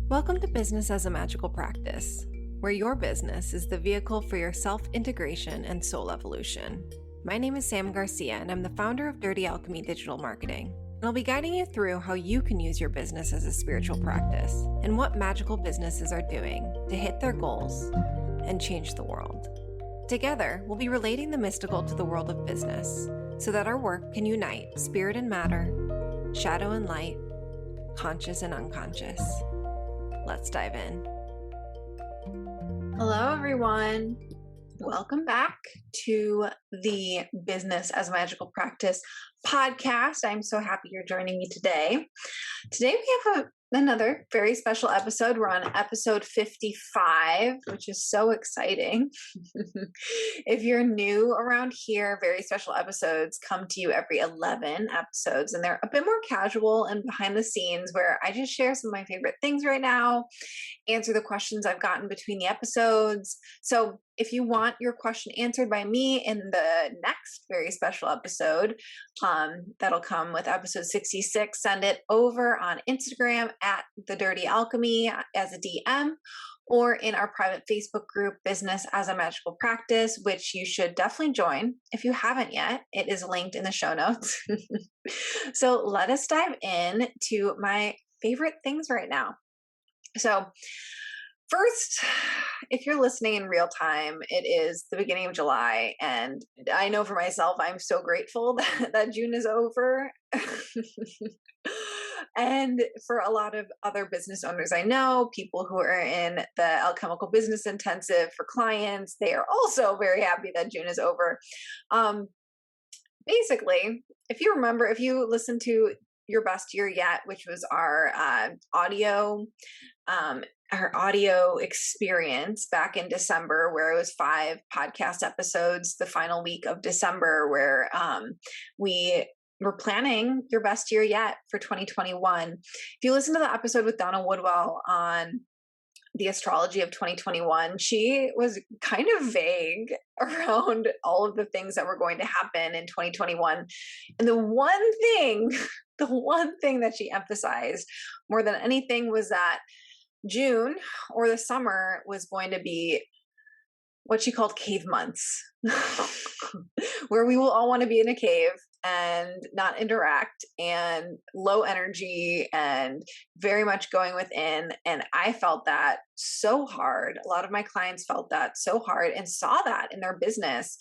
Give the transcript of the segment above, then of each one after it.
Welcome to Business as a Magical Practice, where your business is the vehicle for your self-integration and soul evolution. My name is Sam Garcia, and I'm the founder of Dirty Alchemy Digital Marketing. And I'll be guiding you through how you can use your business as a spiritual practice and what magical businesses are doing to hit their goals and change the world. Together, we'll be relating the mystical to the world of business so that our work can unite spirit and matter, shadow and light, conscious and unconscious. Let's dive in. Hello, everyone. Welcome back to the Business as a Magical Practice podcast. I'm so happy you're joining me today. Today we have another very special episode. We're on episode 55, which is so exciting. If you're new around here, very special episodes come to you every 11 episodes, and they're a bit more casual and behind the scenes where I just share some of my favorite things right now, answer the questions I've gotten between the episodes. So if you want your question answered by me in the next very special episode, that'll come with episode 66, send it over on Instagram at The Dirty Alchemy as a DM, or in our private Facebook group, Business as a Magical Practice, which you should definitely join. If you haven't yet, it is linked in the show notes. So let us dive in to my favorite things right now. So first, if you're listening in real time, it is the beginning of July, and I know for myself, I'm so grateful that June is over. And for a lot of other business owners I know, people who are in the alchemical business intensive for clients, they are also very happy that June is over. Basically, if you listen to Your Best Year Yet, which was our audio experience back in December, where it was 5 podcast episodes, the final week of December, where we were planning Your Best Year Yet for 2021. If you listen to the episode with Donna Woodwell on the astrology of 2021, she was kind of vague around all of the things that were going to happen in 2021. And the one thing that she emphasized more than anything was that June, or the summer, was going to be what she called cave months, where we will all want to be in a cave and not interact, and low energy and very much going within. And I felt that so hard. A lot of my clients felt that so hard and saw that in their business.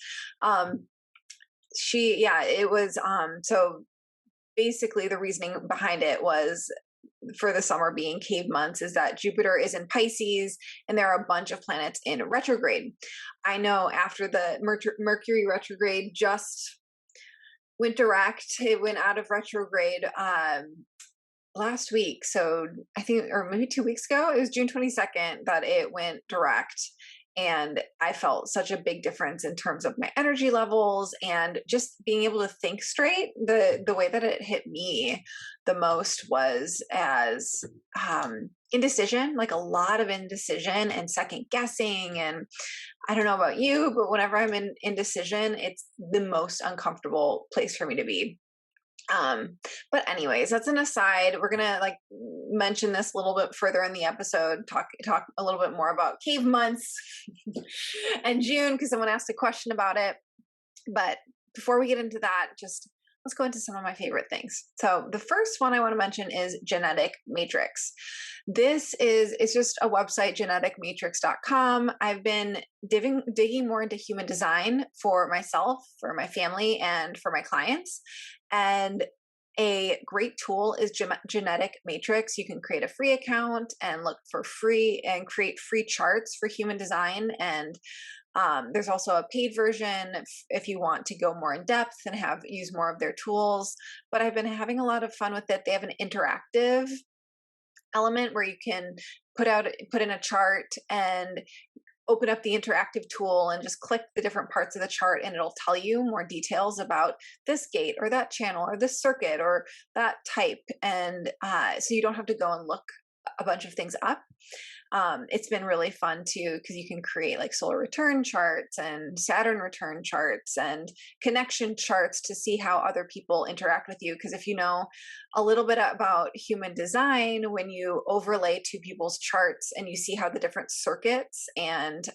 So basically the reasoning behind it was, for the summer being cave months, is that Jupiter is in Pisces and there are a bunch of planets in retrograde. I know after the Mercury retrograde just went direct, it went out of retrograde last week. So I think, or maybe 2 weeks ago, it was June 22nd that it went direct. And I felt such a big difference in terms of my energy levels and just being able to think straight. The way that it hit me the most was as indecision, like a lot of indecision and second guessing. And I don't know about you, but whenever I'm in indecision, it's the most uncomfortable place for me to be. But anyways, that's an aside. We're going to mention this a little bit further in the episode, talk a little bit more about cave months and June, because someone asked a question about it. But before we get into that, just let's go into some of my favorite things. So the first one I want to mention is Genetic Matrix. It's just a website, geneticmatrix.com. I've been digging more into human design for myself, for my family, and for my clients. And a great tool is Genetic Matrix. You can create a free account and look for free and create free charts for human design. And there's also a paid version if you want to go more in depth and use more of their tools. But I've been having a lot of fun with it. They have an interactive element where you can put in a chart and open up the interactive tool and just click the different parts of the chart, and it'll tell you more details about this gate or that channel or this circuit or that type. And so you don't have to go and look a bunch of things up. It's been really fun too, because you can create like solar return charts and Saturn return charts and connection charts to see how other people interact with you. Because if you know a little bit about human design, when you overlay two people's charts and you see how the different circuits and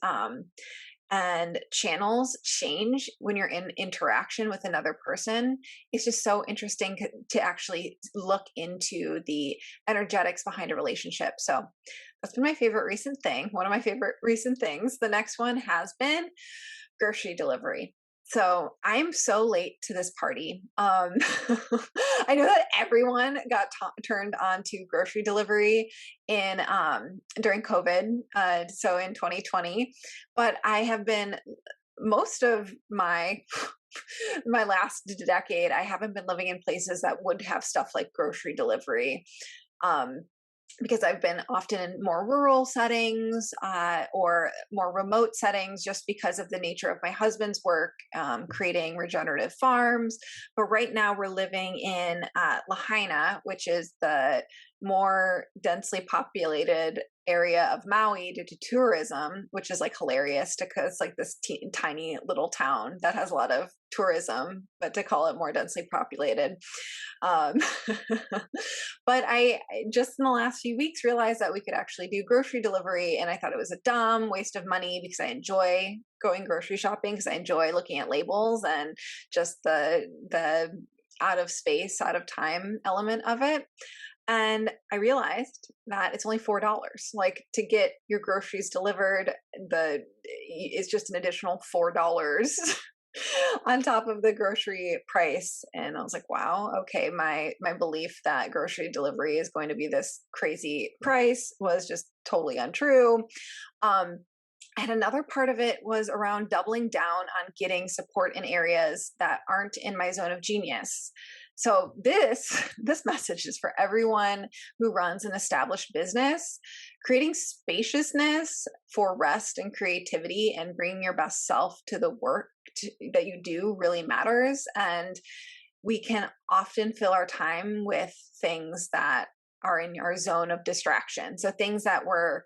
channels change when you're in interaction with another person, it's just so interesting to actually look into the energetics behind a relationship. So that's been my favorite recent thing. One of my favorite recent things. The next one has been grocery delivery. So I'm so late to this party. I know that everyone got turned on to grocery delivery in during COVID, so in 2020. But I have been most of my my last decade. I haven't been living in places that would have stuff like grocery delivery. Because I've been often in more rural settings or more remote settings just because of the nature of my husband's work, creating regenerative farms. But right now we're living in Lahaina, which is the more densely populated area of Maui due to tourism, which is like hilarious because like this tiny little town that has a lot of tourism, but to call it more densely populated. But I just in the last few weeks realized that we could actually do grocery delivery, and I thought it was a dumb waste of money because I enjoy going grocery shopping, because I enjoy looking at labels and just the out of space, out of time element of it. And I realized that it's only $4. Like to get your groceries delivered, it's just an additional $4 on top of the grocery price. And I was like, wow, okay, my belief that grocery delivery is going to be this crazy price was just totally untrue. And another part of it was around doubling down on getting support in areas that aren't in my zone of genius. So this message is for everyone who runs an established business. Creating spaciousness for rest and creativity and bringing your best self to the work that you do really matters. And we can often fill our time with things that are in our zone of distraction. So things that we're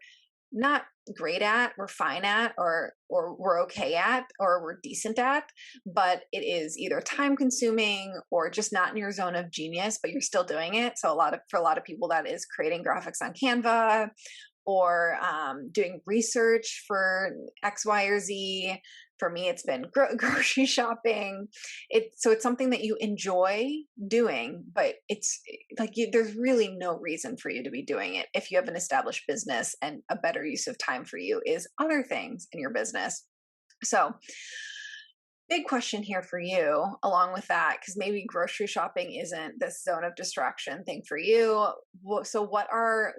not great at, we're fine at, or we're okay at, or we're decent at, but it is either time consuming or just not in your zone of genius, but you're still doing it. So for a lot of people, that is creating graphics on Canva or doing research for X, Y, or Z. For me, it's been grocery shopping. So it's something that you enjoy doing, but it's like there's really no reason for you to be doing it if you have an established business, and a better use of time for you is other things in your business. So big question here for you along with that, because maybe grocery shopping isn't this zone of distraction thing for you. So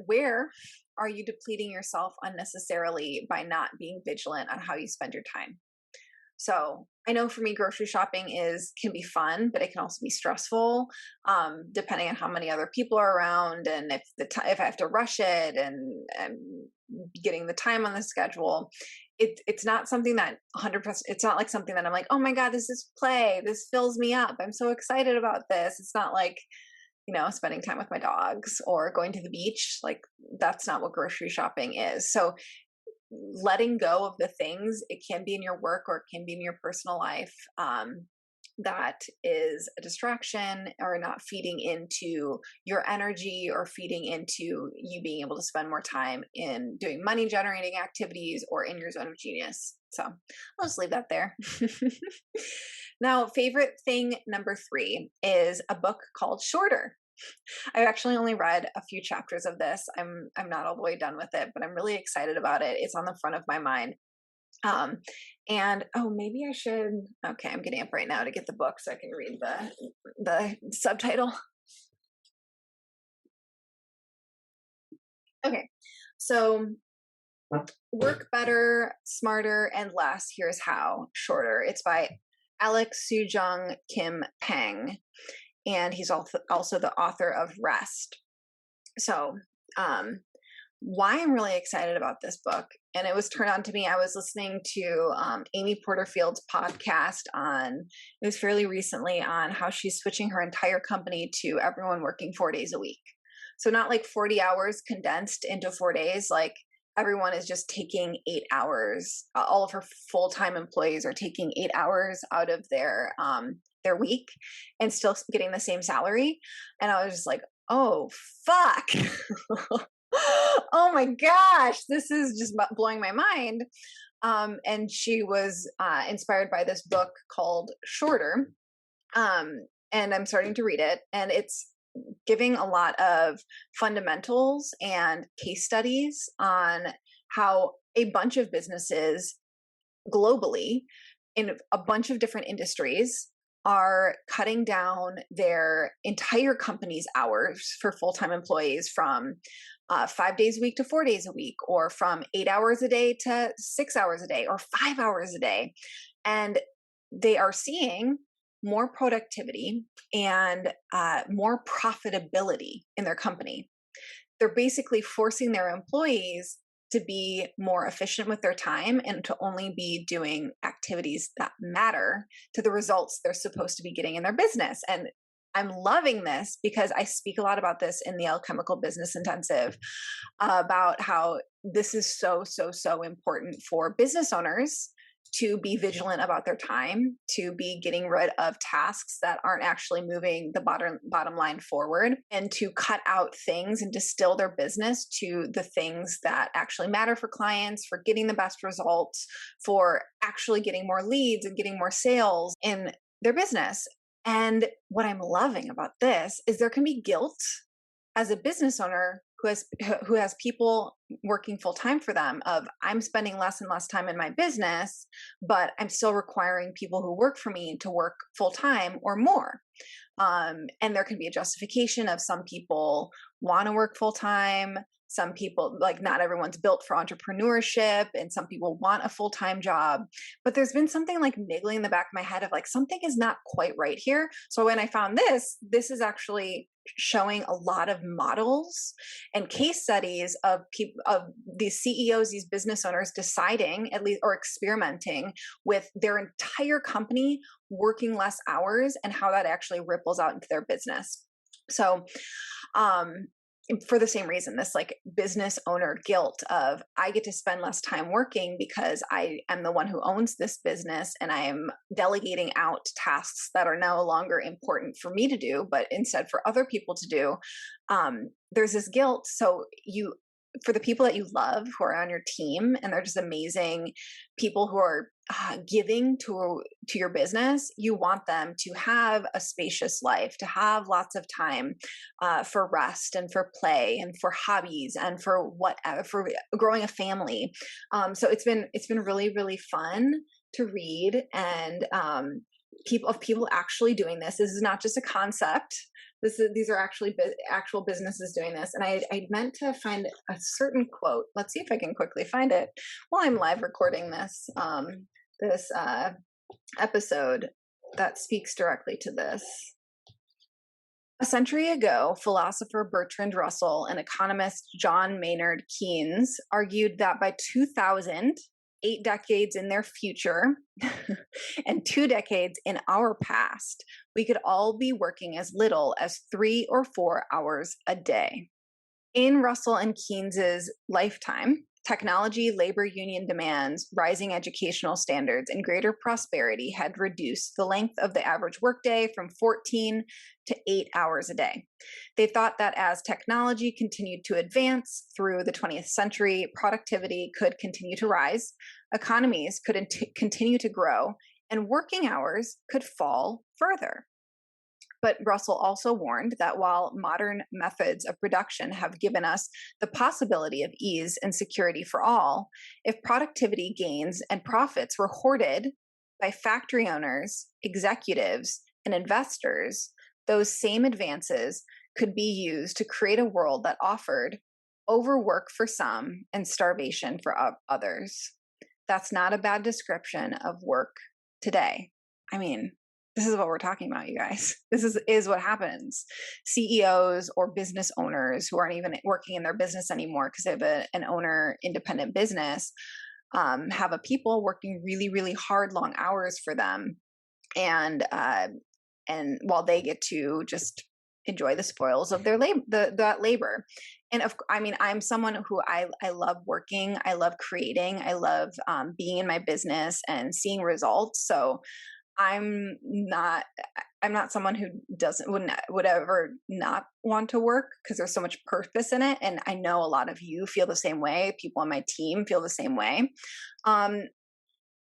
where are you depleting yourself unnecessarily by not being vigilant on how you spend your time? So I know for me, grocery shopping can be fun, but it can also be stressful, depending on how many other people are around, and if I have to rush it, and getting the time on the schedule. It's not something that 100%. It's not like something that I'm like, oh my god, this is play. This fills me up. I'm so excited about this. It's not like, spending time with my dogs or going to the beach. Like that's not what grocery shopping is. So letting go of the things, it can be in your work or it can be in your personal life, that is a distraction or not feeding into your energy or feeding into you being able to spend more time in doing money generating activities or in your zone of genius. So I'll just leave that there. Now, favorite thing number 3 is a book called Shorter. I've actually only read a few chapters of this. I'm not all the way done with it, but I'm really excited about it. It's on the front of my mind. And maybe I should. Okay, I'm getting up right now to get the book so I can read the subtitle. Okay, so Work Better, Smarter, and Less. Here's How. Shorter. It's by Soojung-Kim, and he's also the author of Rest. So, why I'm really excited about this book, and it was turned on to me. I was listening to Amy Porterfield's podcast it was fairly recently, on how she's switching her entire company to everyone working 4 days a week. So not like 40 hours condensed into 4 days. Like everyone is just taking 8 hours. All of her full-time employees are taking 8 hours out of their week and still getting the same salary. And I was just like, oh, fuck. Oh my gosh, this is just blowing my mind. And she was inspired by this book called Shorter. And I'm starting to read it, and it's giving a lot of fundamentals and case studies on how a bunch of businesses globally in a bunch of different industries are cutting down their entire company's hours for full-time employees from 5 days a week to 4 days a week, or from 8 hours a day to 6 hours a day, or 5 hours a day. And they are seeing more productivity and more profitability in their company. They're basically forcing their employees to be more efficient with their time and to only be doing activities that matter to the results they're supposed to be getting in their business. And I'm loving this because I speak a lot about this in the Alchemical Business Intensive, about how this is so, so, so important for business owners to be vigilant about their time, to be getting rid of tasks that aren't actually moving the bottom line forward, and to cut out things and distill their business to the things that actually matter for clients, for getting the best results, for actually getting more leads and getting more sales in their business. And what I'm loving about this is there can be guilt as a business owner who has people working full time for them, of I'm spending less and less time in my business, but I'm still requiring people who work for me to work full time or more. And there can be a justification of some people want to work full time. Some people, like, not everyone's built for entrepreneurship, and some people want a full-time job. But there's been something like niggling in the back of my head of like, something is not quite right here. So when I found this is actually showing a lot of models and case studies of people, of these CEOs, these business owners deciding, at least, or experimenting with their entire company working less hours, and how that actually ripples out into their business. So, for the same reason, this like business owner guilt of, I get to spend less time working because I am the one who owns this business, and I am delegating out tasks that are no longer important for me to do, but instead for other people to do. There's this guilt. So for the people that you love who are on your team, and they're just amazing people who are giving to your business, you want them to have a spacious life, to have lots of time for rest and for play and for hobbies and for whatever, for growing a family. So it's been really, really fun to read, and people actually doing this. This is not just a concept. These are actually actual businesses doing this. And I meant to find a certain quote. Let's see if I can quickly find it while I'm live recording this episode that speaks directly to this. A century ago, philosopher Bertrand Russell and economist John Maynard Keynes argued that by 2000, 8 decades in their future and 2 decades in our past, we could all be working as little as 3 or 4 hours a day. In Russell and Keynes's lifetime, technology, labor union demands, rising educational standards, and greater prosperity had reduced the length of the average workday from 14 to 8 hours a day. They thought that as technology continued to advance through the 20th century, productivity could continue to rise, economies could continue to grow, and working hours could fall further. But Russell also warned that while modern methods of production have given us the possibility of ease and security for all, if productivity gains and profits were hoarded by factory owners, executives, and investors, those same advances could be used to create a world that offered overwork for some and starvation for others. That's not a bad description of work today. I mean, this is what we're talking about, you guys. This is what happens. CEOs or business owners who aren't even working in their business anymore because they have an owner independent business, have a people working really, really hard, long hours for them. And while they get to just enjoy the spoils of their that labor. And I'm someone who I love working. I love creating. I love being in my business and seeing results. So I'm not someone who would ever not want to work, because there's so much purpose in it. And I know a lot of you feel the same way. People on my team feel the same way.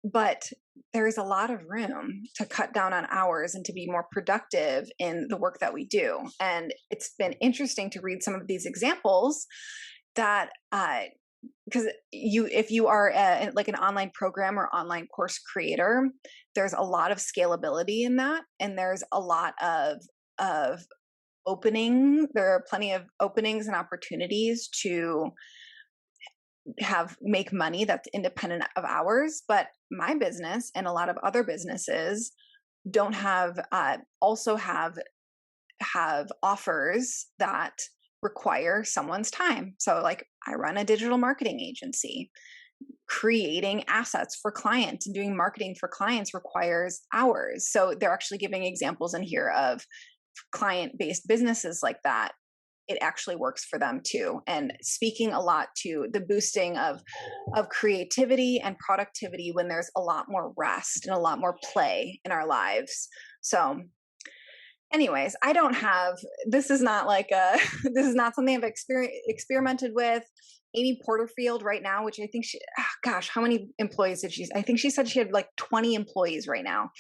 But there is a lot of room to cut down on hours and to be more productive in the work that we do. And it's been interesting to read some of these examples that, because if you are like an online program or online course creator, there's a lot of scalability in that, and there's a lot of opening. There are plenty of openings and opportunities to make money that's independent of hours. But my business and a lot of other businesses don't also have offers that require someone's time. So like, I run a digital marketing agency. Creating assets for clients and doing marketing for clients requires hours. So they're actually giving examples in here of client-based businesses like that. It actually works for them too. And speaking a lot to the boosting of creativity and productivity when there's a lot more rest and a lot more play in our lives. So anyways, this is not this is not something I've experimented with. Amy Porterfield right now, which I think how many employees did I think she said she had like 20 employees right now,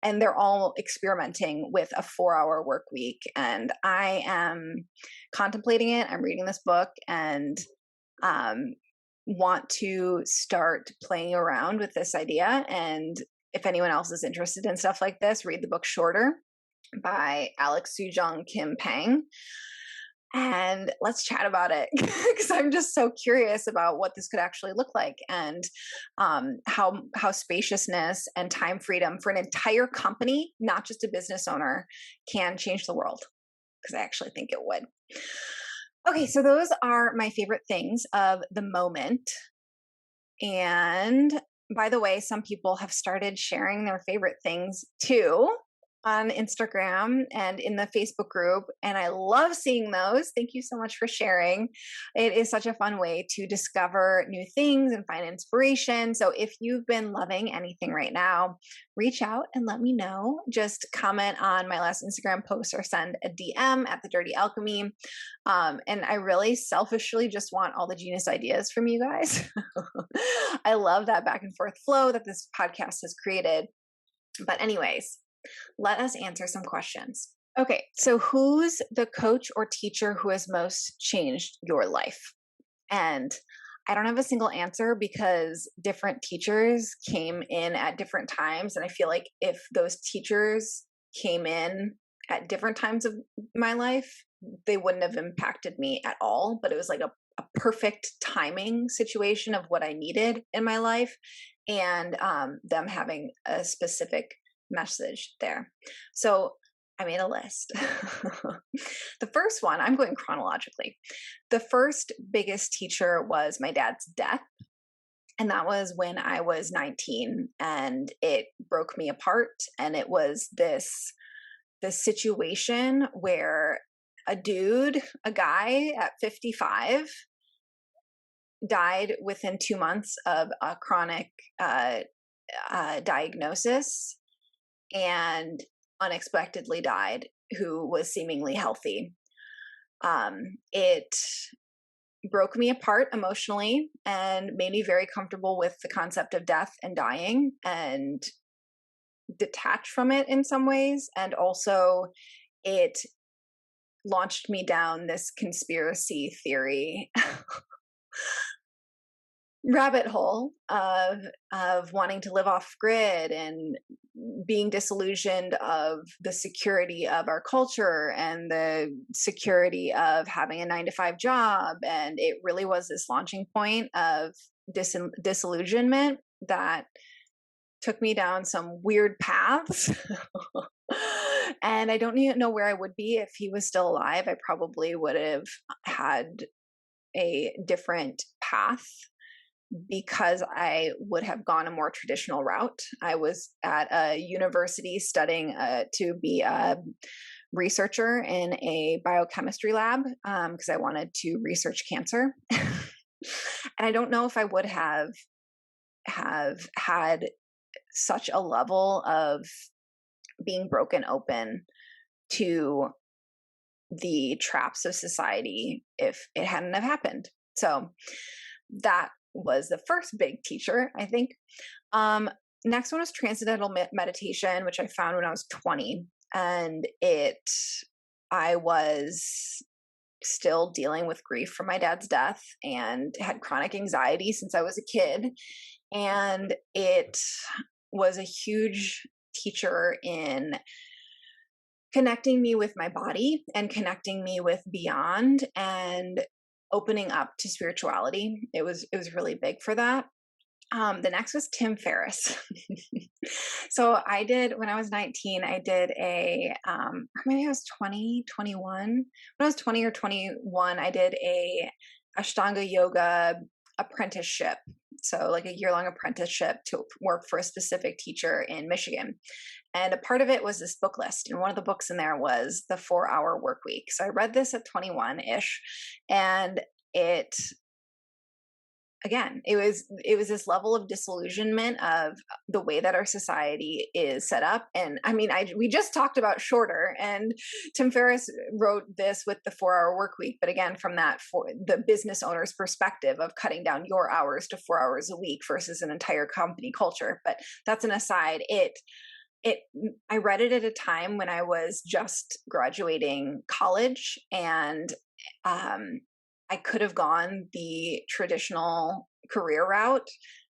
and they're all experimenting with a 4-hour work week. And I am contemplating it. I'm reading this book and want to start playing around with this idea. And if anyone else is interested in stuff like this, read the book Shorter by Soojung-Kim. And let's chat about it, because I'm just so curious about what this could actually look like, and how spaciousness and time freedom for an entire company, not just a business owner, can change the world, because I actually think it would. Okay, so those are my favorite things of the moment. And by the way, some people have started sharing their favorite things too on Instagram and in the Facebook group. And I love seeing those. Thank you so much for sharing. It is such a fun way to discover new things and find inspiration. So if you've been loving anything right now, reach out and let me know. Just comment on my last Instagram post or send a DM at The Dirty Alchemy. And I really selfishly just want all the genius ideas from you guys. I love that back and forth flow that this podcast has created. But anyways, let us answer some questions. Okay, so who's the coach or teacher who has most changed your life? And I don't have a single answer, because different teachers came in at different times. And I feel like if those teachers came in at different times of my life, they wouldn't have impacted me at all. But it was like a perfect timing situation of what I needed in my life, and them having a specific message there. So I made a list. The first one, I'm going chronologically. The first biggest teacher was my dad's death. And that was when I was 19, and it broke me apart. And it was this situation where a guy at 55 died within 2 months of a chronic diagnosis, and unexpectedly died, who was seemingly healthy. It broke me apart emotionally and made me very comfortable with the concept of death and dying, and detached from it in some ways. And also it launched me down this conspiracy theory rabbit hole of wanting to live off grid and being disillusioned of the security of our culture and the security of having a 9-to-5 job. And it really was this launching point of disillusionment that took me down some weird paths. And I don't even know where I would be if he was still alive. I probably would have had a different path, because I would have gone a more traditional route. I was at a university studying to be a researcher in a biochemistry lab because I wanted to research cancer. And I don't know if I would have had such a level of being broken open to the traps of society if it hadn't have happened. So that was the first big teacher, I think. Next one was transcendental meditation, which I found when I was 20. And I was still dealing with grief from my dad's death and had chronic anxiety since I was a kid. And it was a huge teacher in connecting me with my body and connecting me with beyond and opening up to spirituality. It was really big for that. The next was Tim Ferriss. So when I was 19, I did maybe I was 20, 21. When I was 20 or 21, I did a Ashtanga yoga apprenticeship. So like a year-long apprenticeship to work for a specific teacher in Michigan. And a part of it was this book list. And one of the books in there was the 4-Hour Work Week. So I read this at 21-ish. And it was this level of disillusionment of the way that our society is set up. And I mean, we just talked about shorter, and Tim Ferriss wrote this with the 4-Hour Work Week, but again, from the business owner's perspective of cutting down your hours to 4 hours a week versus an entire company culture. But that's an aside. I read it at a time when I was just graduating college, and I could have gone the traditional career route,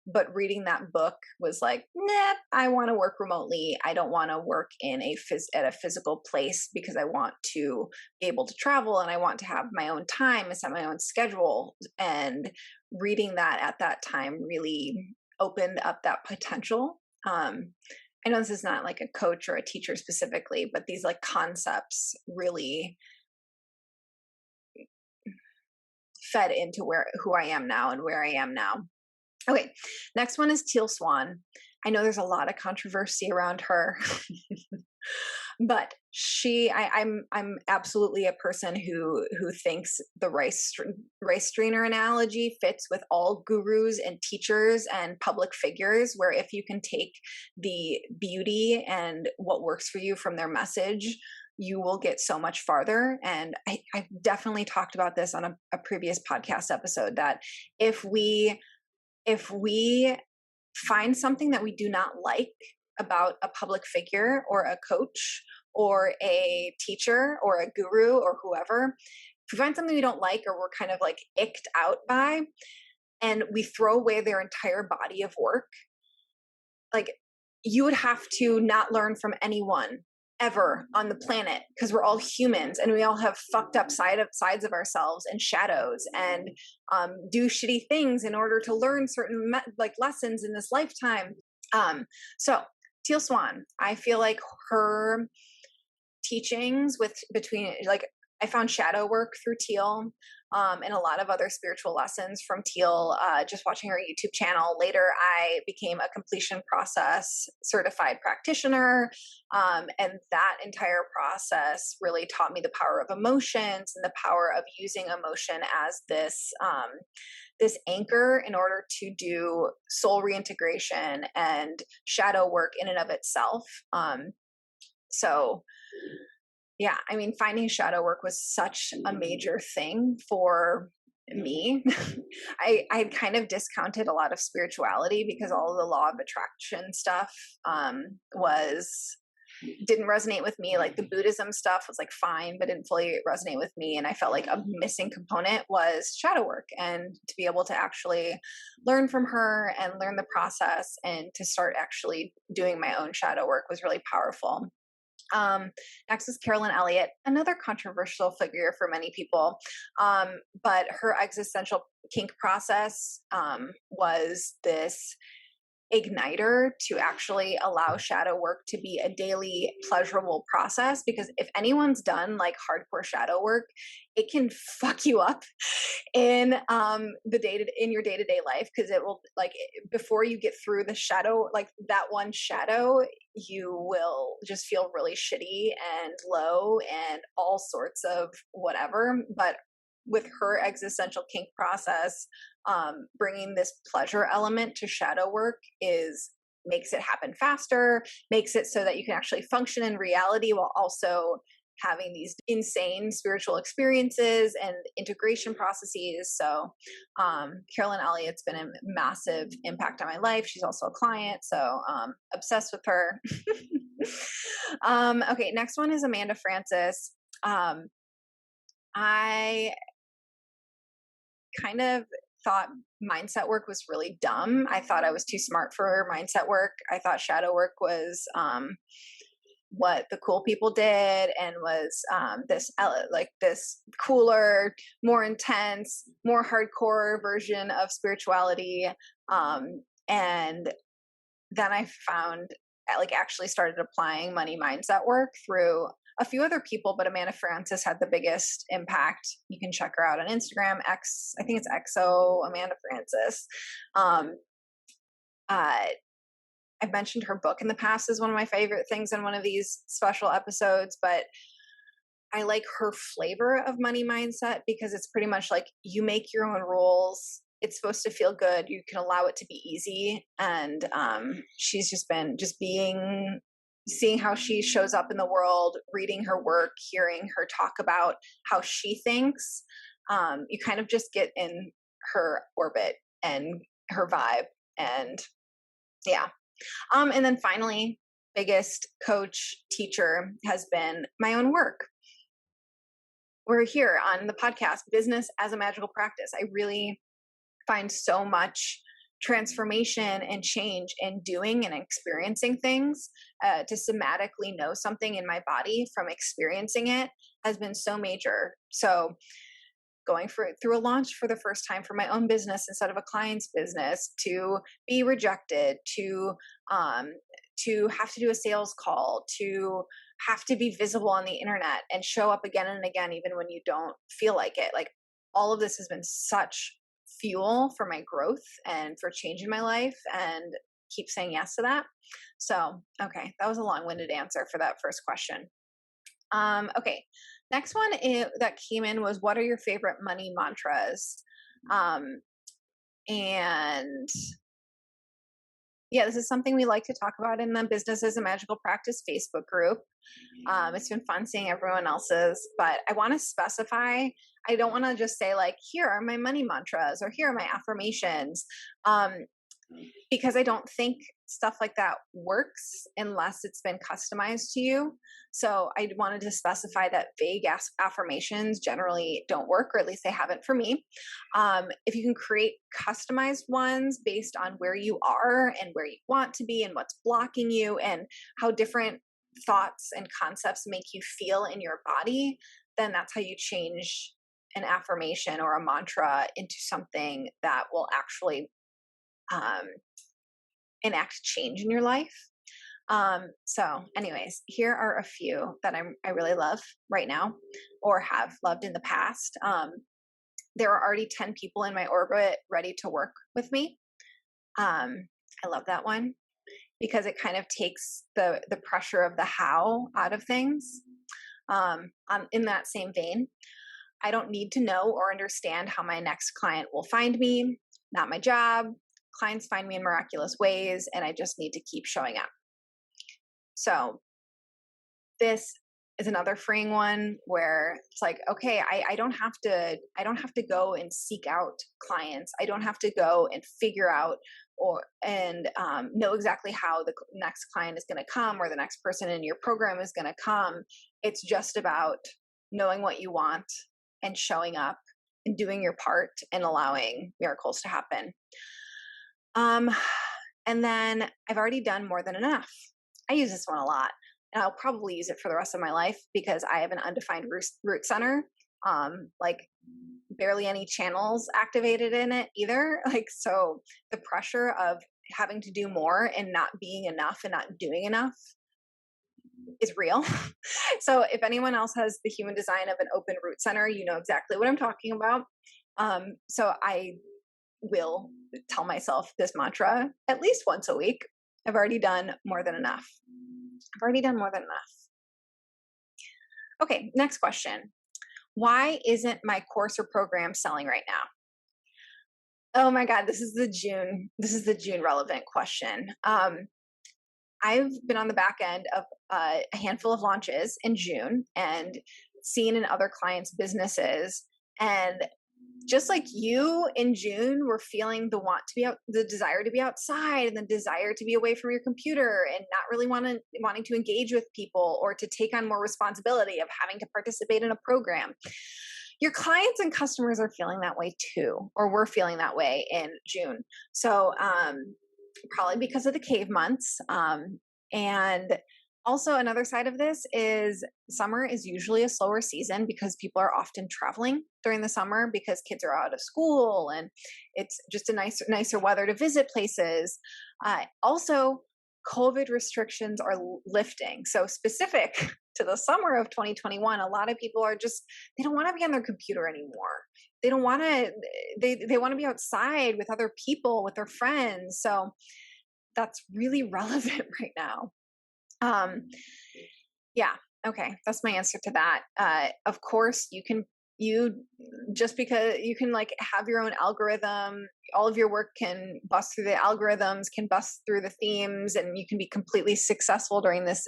but reading that book was like, nah, I want to work remotely. I don't want to work at a physical place because I want to be able to travel and I want to have my own time and set my own schedule. And reading that at that time really opened up that potential. I know this is not like a coach or a teacher specifically, but these like concepts really fed into who I am now and where I am now. Okay, next one is Teal Swan. I know there's a lot of controversy around her, but I'm absolutely a person who thinks the rice strainer analogy fits with all gurus and teachers and public figures, where if you can take the beauty and what works for you from their message, you will get so much farther. And I definitely talked about this on a previous podcast episode, that if we find something that we do not like about a public figure or a coach or a teacher or a guru or whoever, if we find something we don't like or we're kind of like icked out by, and we throw away their entire body of work, like you would have to not learn from anyone ever on the planet, because we're all humans and we all have fucked up sides of ourselves and shadows, and do shitty things in order to learn certain lessons in this lifetime. So Teal Swan, I feel like her teachings I found shadow work through Teal, and a lot of other spiritual lessons from Teal, just watching her YouTube channel. Later, I became a completion process certified practitioner. And that entire process really taught me the power of emotions and the power of using emotion as this anchor in order to do soul reintegration and shadow work in and of itself. So yeah, I mean, finding shadow work was such a major thing for me. I had kind of discounted a lot of spirituality because all of the law of attraction stuff didn't resonate with me. Like the Buddhism stuff was like fine, but didn't fully resonate with me. And I felt like a missing component was shadow work, and to be able to actually learn from her and learn the process and to start actually doing my own shadow work was really powerful. Next is Carolyn Elliott, another controversial figure for many people. But her existential kink process was this igniter to actually allow shadow work to be a daily pleasurable process. Because if anyone's done like hardcore shadow work, it can fuck you up in in your day-to-day life, because it will, like, before you get through the shadow, like that one shadow, you will just feel really shitty and low and all sorts of whatever. But with her existential kink process, bringing this pleasure element to shadow work makes it happen faster, makes it so that you can actually function in reality while also having these insane spiritual experiences and integration processes. So Carolyn Elliott's been a massive impact on my life. She's also a client, so obsessed with her. Okay, next one is Amanda Francis. I kind of thought mindset work was really dumb. I thought I was too smart for mindset work. I thought shadow work was what the cool people did, and was this cooler, more intense, more hardcore version of spirituality. And then I found, like, actually started applying money mindset work through a few other people, but Amanda Francis had the biggest impact. You can check her out on Instagram. I think it's XO Amanda Francis. I've mentioned her book in the past as one of my favorite things in one of these special episodes, but I like her flavor of money mindset because it's pretty much like you make your own rules. It's supposed to feel good. You can allow it to be easy. And she's just been seeing how she shows up in the world, reading her work, hearing her talk about how she thinks. You kind of just get in her orbit and her vibe. And yeah. And then finally, biggest coach teacher has been my own work. We're here on the podcast, Business as a Magical Practice. I really find so much transformation and change in doing and experiencing things. To somatically know something in my body from experiencing it has been so major. So going through a launch for the first time for my own business instead of a client's business, to be rejected, to have to do a sales call, to have to be visible on the internet and show up again and again, even when you don't feel like it. Like, all of this has been such fuel for my growth and for change in my life, and keep saying yes to that. So, okay, that was a long-winded answer for that first question. Okay, next one that came in was, what are your favorite money mantras? And yeah, this is something we like to talk about in the Business as a Magical Practice Facebook group. It's been fun seeing everyone else's, but I want to specify. I don't want to just say, like, here are my money mantras or here are my affirmations, because I don't think stuff like that works unless it's been customized to you. So I wanted to specify that vague affirmations generally don't work, or at least they haven't for me. If you can create customized ones based on where you are and where you want to be and what's blocking you and how different thoughts and concepts make you feel in your body, then that's how you change an affirmation or a mantra into something that will actually enact change in your life. So anyways, here are a few that I really love right now, or have loved in the past. There are already 10 people in my orbit ready to work with me. I love that one because it kind of takes the pressure of the how out of things. In that same vein, I don't need to know or understand how my next client will find me. Not my job. Clients find me in miraculous ways, and I just need to keep showing up. So this is another freeing one where it's like, okay, I don't have to go and seek out clients. I don't have to go and figure out and know exactly how the next client is going to come or the next person in your program is going to come. It's just about knowing what you want and showing up and doing your part and allowing miracles to happen. And then I've already done more than enough. I use this one a lot, and I'll probably use it for the rest of my life because I have an undefined root center, like barely any channels activated in it either. Like, so the pressure of having to do more and not being enough and not doing enough is real. So if anyone else has the human design of an open root center, you know exactly what I'm talking about. So I will tell myself this mantra at least once a week. I've already done more than enough. I've already done more than enough. Okay, next question. Why isn't my course or program selling right now? Oh my God, this is the June relevant question. I've been on the back end of a handful of launches in June and seen in other clients' businesses. And just like you in June were feeling the want to be out, the desire to be outside and the desire to be away from your computer and not really wanting to engage with people or to take on more responsibility of having to participate in a program. Your clients and customers are feeling that way too, or were feeling that way in June. So probably because of the cave months. And also another side of this is summer is usually a slower season because people are often traveling during the summer because kids are out of school and it's just a nicer weather to visit places. Also, COVID restrictions are lifting. So specific to the summer of 2021, a lot of people are they don't want to be on their computer anymore. They don't want to, they want to be outside with other people, with their friends. So that's really relevant right now. Yeah. Okay. That's my answer to that. Of course just because you can like have your own algorithm, all of your work can bust through the algorithms, can bust through the themes, and you can be completely successful during this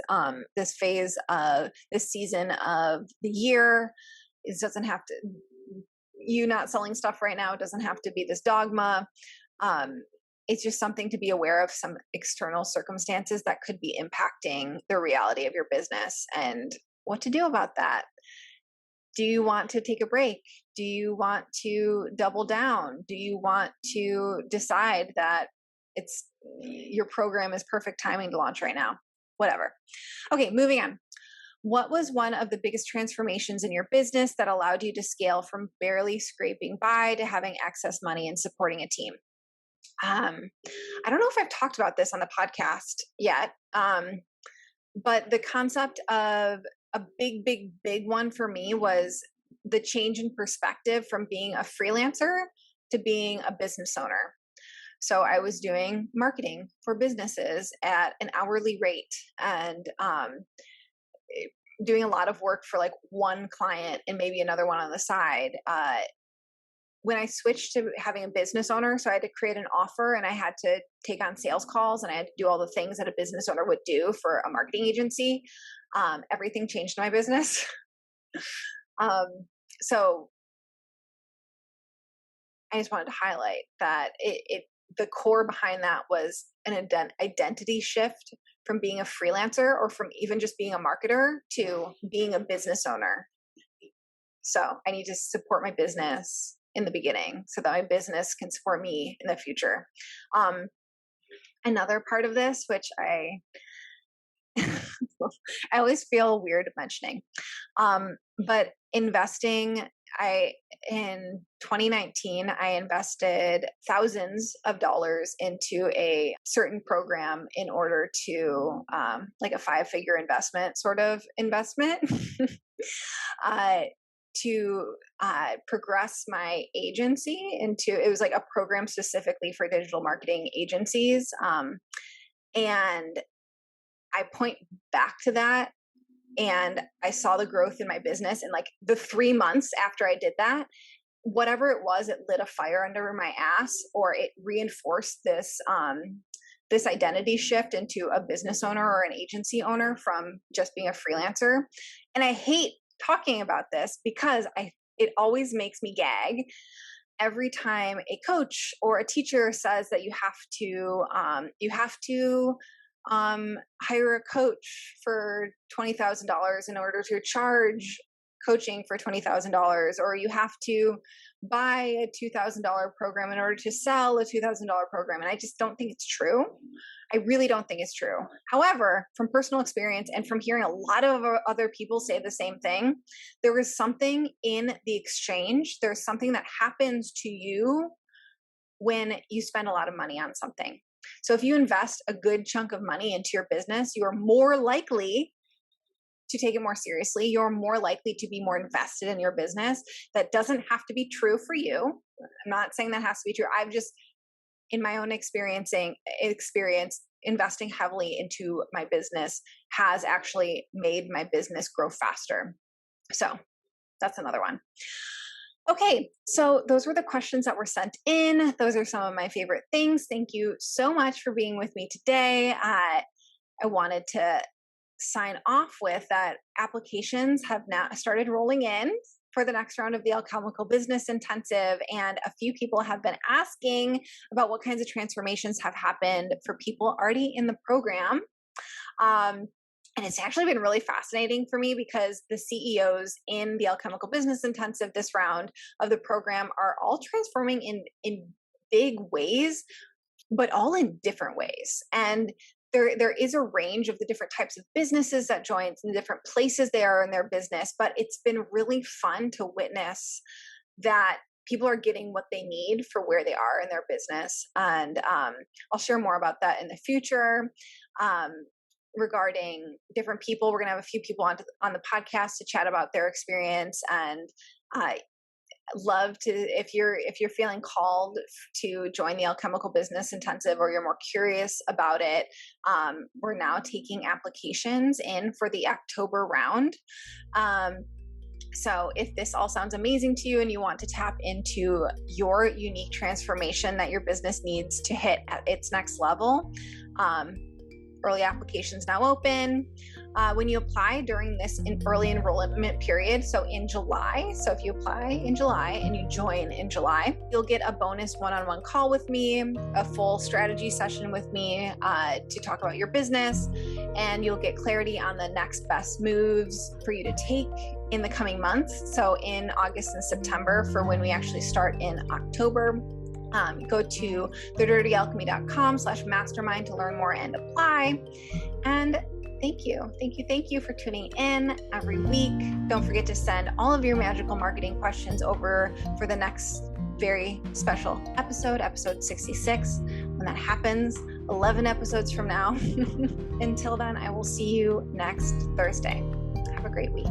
phase of this season of the year. It doesn't have to, you not selling stuff right now, it doesn't have to be this dogma. It's just something to be aware of, some external circumstances that could be impacting the reality of your business and what to do about that. Do you want to take a break? Do you want to double down? Do you want to decide that your program is perfect timing to launch right now? Whatever. Okay, moving on. What was one of the biggest transformations in your business that allowed you to scale from barely scraping by to having excess money and supporting a team? I don't know if I've talked about this on the podcast yet, but the concept of a big one for me was the change in perspective from being a freelancer to being a business owner. So I was doing marketing for businesses at an hourly rate and doing a lot of work for like one client and maybe another one on the side. When I switched to having a business owner, so I had to create an offer and I had to take on sales calls and I had to do all the things that a business owner would do for a marketing agency. Everything changed in my business. So I just wanted to highlight that the core behind that was an identity shift from being a freelancer or from even just being a marketer to being a business owner. So I need to support my business in the beginning so that my business can support me in the future. Another part of this, which I always feel weird mentioning, but investing, in 2019, I invested thousands of dollars into a certain program in order to, like a 5-figure investment sort of investment, to progress my agency it was like a program specifically for digital marketing agencies. And I point back to that and I saw the growth in my business. And like the 3 months after I did that, whatever it was, it lit a fire under my ass, or it reinforced this, this identity shift into a business owner or an agency owner from just being a freelancer. And I hate talking about this because it always makes me gag every time a coach or a teacher says that you have to hire a coach for $20,000 in order to charge coaching for $20,000, or you have to buy a $2,000 program in order to sell a $2,000 program. And I just don't think it's true. I really don't think it's true. However, from personal experience and from hearing a lot of other people say the same thing, there is something in the exchange. There's something that happens to you when you spend a lot of money on something. So if you invest a good chunk of money into your business, you are more likely to take it more seriously. You're more likely to be more invested in your business. That doesn't have to be true for you. I'm not saying that has to be true. I've just, in my own experience, investing heavily into my business has actually made my business grow faster. So that's another one. Okay, so those were the questions that were sent in. Those are some of my favorite things. Thank you so much for being with me today. I wanted to sign off with that applications have now started rolling in for the next round of the Alchemical Business Intensive. And a few people have been asking about what kinds of transformations have happened for people already in the program. And it's actually been really fascinating for me because the CEOs in the Alchemical Business Intensive this round of the program are all transforming in big ways, but all in different ways. And there is a range of the different types of businesses that join and the different places they are in their business, but it's been really fun to witness that people are getting what they need for where they are in their business. And I'll share more about that in the future. Regarding different people, we're going to have a few people on the podcast to chat about their experience, and love to, if you're feeling called to join the Alchemical Business Intensive, or you're more curious about it, we're now taking applications in for the October round. So if this all sounds amazing to you and you want to tap into your unique transformation that your business needs to hit at its next level, early applications now open. When you apply during this early enrollment period, so in July, so if you apply in July and you join in July, you'll get a bonus one-on-one call with me, a full strategy session with me to talk about your business, and you'll get clarity on the next best moves for you to take in the coming months. So in August and September for when we actually start in October. Go to thedirtyalchemy.com/mastermind to learn more and apply. And thank you for tuning in every week. Don't forget to send all of your magical marketing questions over for the next very special episode 66, when that happens, 11 episodes from now. Until then, I will see you next Thursday. Have a great week.